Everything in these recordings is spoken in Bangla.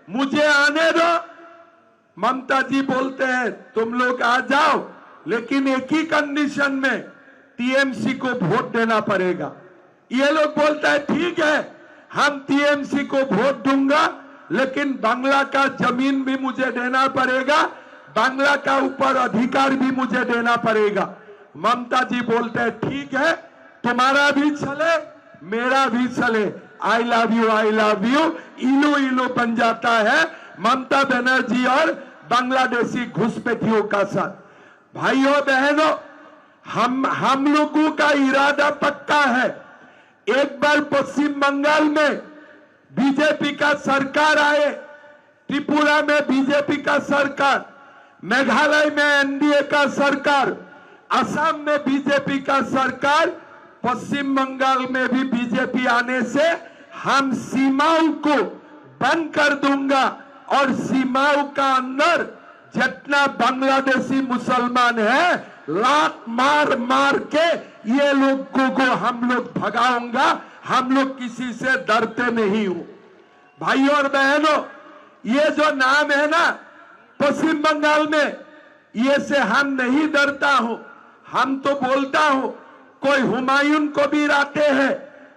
मुझे आने दो। ममता जी बोलते हैं तुम लोग आ जाओ, लेकिन एक ही कंडीशन में, टीएमसी को वोट देना पड़ेगा। ये लोग बोलता है ठीक है हम टीएमसी को वोट दूंगा, लेकिन बांग्ला का जमीन भी मुझे देना पड़ेगा, बांग्ला का ऊपर अधिकार भी मुझे देना पड़ेगा। ममता जी बोलते हैं ठीक है तुम्हारा भी चले मेरा भी चले, आई लव यू इलो इलो बन जाता है ममता बनर्जी और बांग्लादेशी घुसपैठियों का साथ। भाइयों बहनों, हम लोगों का इरादा पक्का है। एक बार पश्चिम बंगाल में बीजेपी का सरकार आए, त्रिपुरा में बीजेपी का सरकार, मेघालय में एनडीए का सरकार, असम में बीजेपी का सरकार, पश्चिम बंगाल में भी बीजेपी आने से हम सीमाओं को बंद कर दूंगा और सीमाओं का अंदर जितना बांग्लादेशी मुसलमान है लात मार मार के ये लोगों को हम लोग भगाऊंगा। हम लोग किसी से डरते नहीं हो। भाइयों और बहनों, ये जो नाम है ना पश्चिम बंगाल में, ये से हम नहीं डरता हूं। हम तो बोलता हूं, कोई हुमायूं को भी लाते हैं,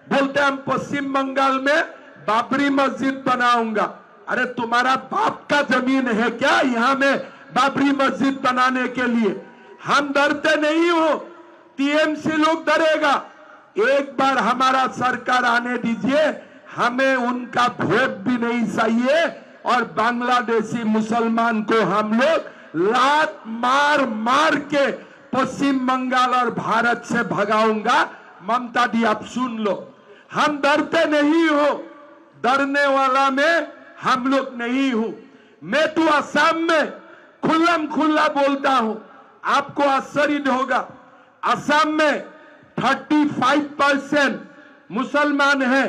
बोलते हम पश्चिम बंगाल में बाबरी मस्जिद बनाऊंगा। अरे तुम्हारा बाप का जमीन है क्या यहाँ में बाबरी मस्जिद बनाने के लिए? हम डरते नहीं हो, टीएमसी लोग डरेगा। एक बार हमारा सरकार आने दीजिए, हमें उनका वोट भी नहीं चाहिए और बांग्लादेशी मुसलमान को हम लोग लात मार मार के पश्चिम बंगाल और भारत से भगाऊंगा। ममता दी आप सुन लो, हम डरते नहीं हो, डरने वाला में हम लोग नहीं हूं। मैं तो असम में खुल्लम खुल्ला बोलता हूं, आपको आश्चर्य होगा, असम में 35% मुसलमान है,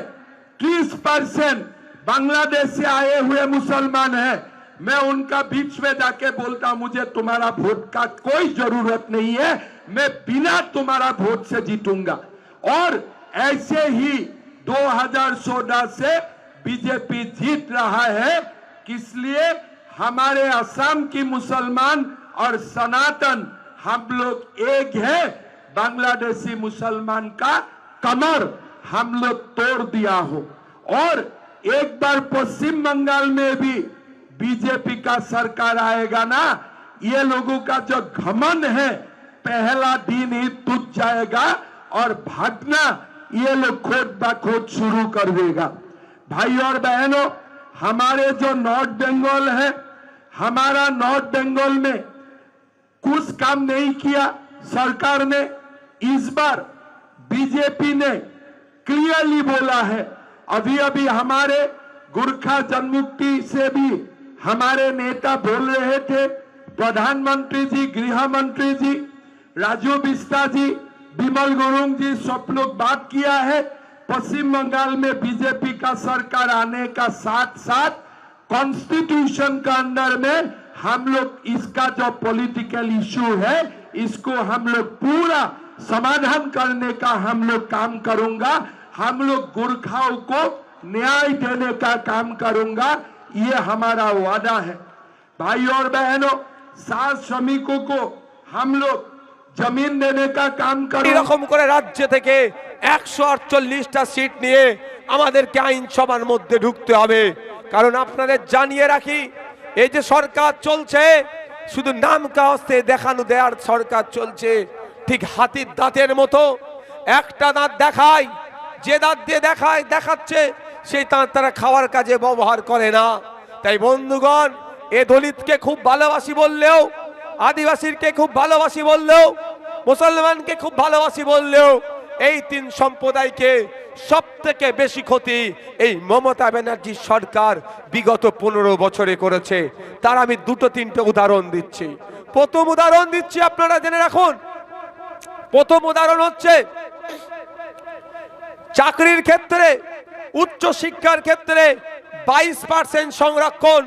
30% बांग्लादेश से आए हुए मुसलमान हैं। मैं उनका बीच में जाके बोलता मुझे तुम्हारा वोट का कोई जरूरत नहीं है, मैं बिना तुम्हारा वोट से जीतूंगा। और ऐसे ही 2014 से बीजेपी जीत रहा है। किस लिए? हमारे असम की मुसलमान और सनातन हम लोग एक है। बांग्लादेशी मुसलमान का कमर हम लोग तोड़ दिया हो। और एक बार पश्चिम बंगाल में भी बीजेपी का सरकार आएगा ना, ये लोगों का जो घमंड है पहला दिन ही टूट जाएगा और भागना ये लोग खोद बखोद शुरू कर देगा। भाई और बहनों, हमारे जो नॉर्थ बंगाल है, हमारा नॉर्थ बंगाल में कुछ काम नहीं किया सरकार ने। इस बार बीजेपी ने क्लियरली बोला है, अभी अभी हमारे गोरखा जनमुक्ति से भी हमारे नेता बोल रहे थे, प्रधानमंत्री जी, गृह मंत्री जी, राजू बिस्ता जी, विमल गुरुंग जी, सब लोग बात किया है। पश्चिम बंगाल में बीजेपी का सरकार आने का साथ साथ कॉन्स्टिट्यूशन का अंदर में हम लोग इसका जो पॉलिटिकल इशू है इसको हम लोग पूरा समाधान करने का हम लोग काम करूंगा। हम लोग गोरखाओं को न्याय देने का काम करूंगा, ये हमारा वादा है। भाई और बहनों, 7 श्रमिकों को हम लोग जमीन देने का काम करूंगा। এরকম করে রাজ্য থেকে 148টা সিট নিয়ে আমাদেরকে আইনসভার মধ্যে ঢুকতে হবে। কারণ আপনাদের জানিয়ে রাখি, এই যে সরকার চলছে শুধু নাম কাগজে দেখানো দেওয়ার সরকার চলছে, ঠিক হাতির দাঁতের মতো। একটা দাঁত দেখায়, যে দাঁত দিয়ে দেখাচ্ছে সেই দাঁত তারা খাওয়ার কাজে ব্যবহার করে না। তাই বন্ধুগণ, এ দলিতকে খুব ভালোবাসি বললেও, আদিবাসীকে খুব ভালোবাসি বললেও, মুসলমানকে খুব ভালোবাসি বললেও, এই 3 সম্প্রদায়কে সব থেকে বেশি ক্ষতি এই মমতা ব্যানার্জি সরকার বিগত 15 বছরে করেছে। তার আমি 2-3টে উদাহরণ দিচ্ছি। প্রথম উদাহরণ দিচ্ছি, আপনারা জেনে রাখুন। প্রথম উদাহরণ হচ্ছে চাকরির ক্ষেত্রে, উচ্চ শিক্ষার ক্ষেত্রে 22% সংরক্ষণ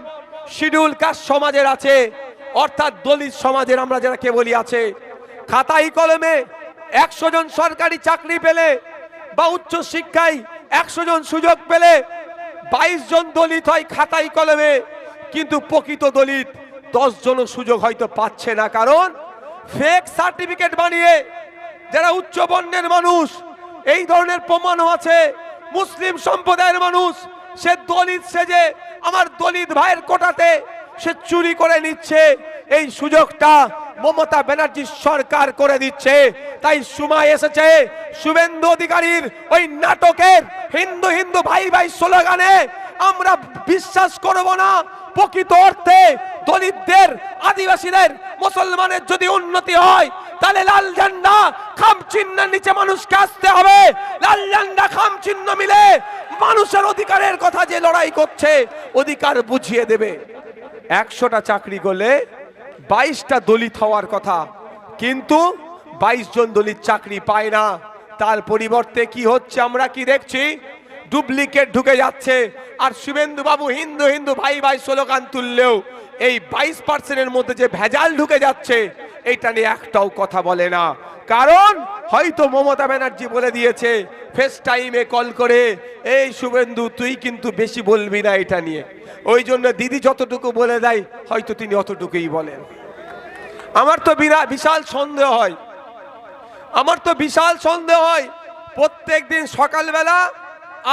শিডিউল কাস্ট সমাজের আছে, অর্থাৎ দলিত সমাজের আমরা যারা বলি আছে। খাতায় কলমে 100 জন সরকারি চাকরি পেলে বা উচ্চ শিক্ষায় 100 জন সুযোগ পেলে 22 জন দলিত হয় খাতায় কলমে, কিন্তু প্রকৃত দলিত 10 জন সুযোগ হয়তো পাচ্ছে না। কারণ ফেক সার্টিফিকেট বানিয়ে যারা উচ্চ বর্ণের মানুষ, এই ধরনের প্রমাণও আছে, মুসলিম সম্প্রদায়ের মানুষ সে দলিত সেজে আমার দলিত ভাইয়ের কোটাতে সে চুরি করে নিচ্ছে। এই সুযোগটা মমতা ব্যানার্জির সরকার করে দিচ্ছে। তাই সময় এসেছে শুভেন্দু অধিকারীর ওই নাটকের হিন্দু হিন্দু ভাই ভাই স্লোগানে আমরা বিশ্বাস করব না। প্রকৃত অর্থে দলিতদের, আদিবাসীদের, মুসলমানের যদি উন্নতি হয় তাহলে লাল ঝান্ডা খাম চিহ্নের নিচে মানুষকে আসতে হবে। লাল ঝান্ডা খাম চিহ্ন মিলে মানুষের অধিকারের কথা যে লড়াই করছে অধিকার বুঝিয়ে দেবে। 100টা চাকরি করলে 22টা দলিত হওয়ার কথা, কিন্তু 22 জন দলিত চাকরি পায় না। তার পরিবর্তে কি হচ্ছে আমরা কি দেখছি? ডুপ্লিকেট ঢুকে যাচ্ছে। আর শুভেন্দু বাবু হিন্দু হিন্দু ভাই ভাই স্লোগান তুললেও এই 22% মধ্যে যে ভেজাল ঢুকে যাচ্ছে এইটা নিয়ে একটাও কথা বলে না। কারণ হয়তো মমতা ব্যানার্জি বলে দিয়েছে ফেস টাইমে কল করে, এই শুভেন্দু তুই কিন্তু বেশি বলবি না এটা নিয়ে। ওই জন্য দিদি যতটুকু বলে দেয় হয়তো তিনি অতটুকুই বলেন। আমার তো বিশাল সন্দেহ হয়, প্রত্যেক দিন সকালবেলা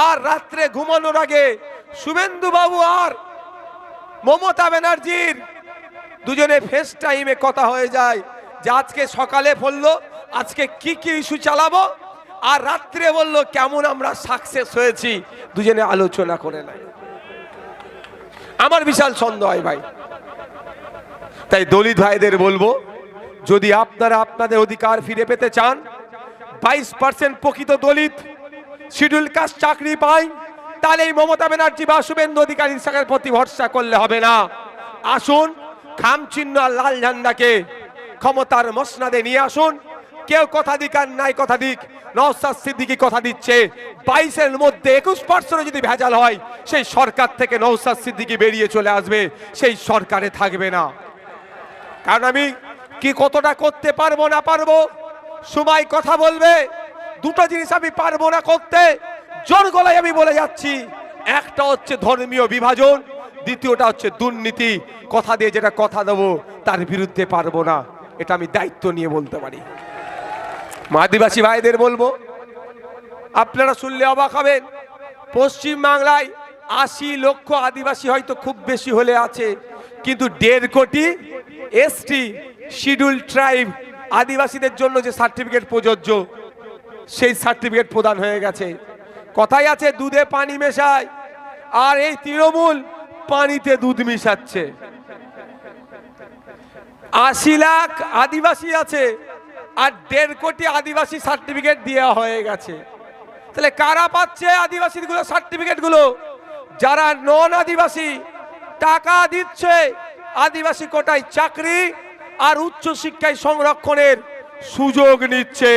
আর রাত্রে ঘুমানোর আগে শুভেন্দু বাবু আর মমতা ব্যানার্জির দুজনে ফেস টাইমে কথা হয়ে যায় যে আজকে সকালে বললো আজকে কি কি ইস্যু চালাবো, আর রাত্রে বললো কেমন আমরা সাকসেস হয়েছি, দুজনে আলোচনা করে নেয়। আমার বিশাল সন্দেহ হয় ভাই। তাই দলিত ভাইদের বলবো, যদি আপনারা আপনাদের অধিকার ফিরে পেতে চান, 22% প্রকৃত দলিত শিডিউল কাস্ট চাকরি পায়, তাহলে এই মমতা ব্যানার্জি বা শুভেন্দু অধিকারীর সরকারের প্রতি ভরসা করলে হবে না। আসুন খাম চিহ্ন আর লাল ঝান্ডাকে ক্ষমতার মসনাদে নিয়ে আসুন। কেউ কথা দিক আর নাই কথা দিক, নওশাদ সিদ্দিকী কথা দিচ্ছে 22-এর মধ্যে 21% যদি ভেজাল হয় সেই সরকার থেকে নওশাদ সিদ্দিকী বেরিয়ে চলে আসবে, সেই সরকারে থাকবে না। কারণ আমি কি কতটা করতে পারবো না পারবো সময় কথা বলবে। দুটো জিনিস আমি পারবো না করতে, জোর গলায় আমি বলে যাচ্ছি। একটা হচ্ছে ধর্মীয় বিভাজন, দ্বিতীয়টা হচ্ছে দুর্নীতি। কথা দিয়ে যেটা কথা দেবো তার বিরুদ্ধে পারবো না, এটা আমি দায়িত্ব নিয়ে বলতে পারি। আদিবাসী ভাইদের বলবো, আপনারা শুনলে অবাক হবেন, পশ্চিম বাংলায় 80 লক্ষ আদিবাসী হয়তো খুব বেশি হলে আছে, কিন্তু 1.5 কোটি এসটি শিডিউল ট্রাইব আদিবাসীদের জন্য যে সার্টিফিকেট প্রযোজ্য সেই সার্টিফিকেট প্রদান হয়ে গেছে। কথাই আছে দুধে পানি মেশায়, আর এই তৃণমূল পানিতে দুধ মিশাচ্ছে। 80 লাখ আদিবাসী আছে আর 1.5 কোটি আদিবাসী সার্টিফিকেট দেওয়া হয়ে গেছে। তাহলে কারা পাচ্ছে আদিবাসীগুলো সার্টিফিকেটগুলো? যারা নন আদিবাসী টাকা দিচ্ছে আদিবাসী কোটায় চাকরি আর উচ্চ শিক্ষায় সংরক্ষণের সুযোগ নিচ্ছে।